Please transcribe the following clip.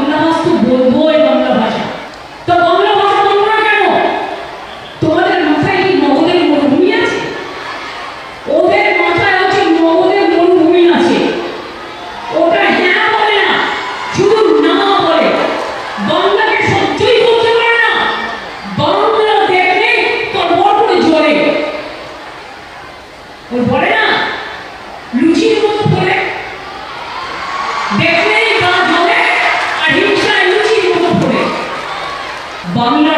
বাংলা ভাষা তো বলবোই, বাংলা ভাষা। তো বাংলা ভাষা তোমরা কেন? তোমাদের মাথায় কি মগধের মরুভূমি আছে? ওদের মাথায় হচ্ছে মগধের মরুভূমি আছে। ওটা হ্যাঁ বলে না, শুধু না বলে। বাংলাকে সহ্যই করতে পারে না। বাংলা দেখলে তোর বড় করে জ্বলে। ওই বলে না লুচির মতো পড়ে, দেখলেই গা জ্বলে, আর হিংসায় লুচির মতো পড়ে। বাংলা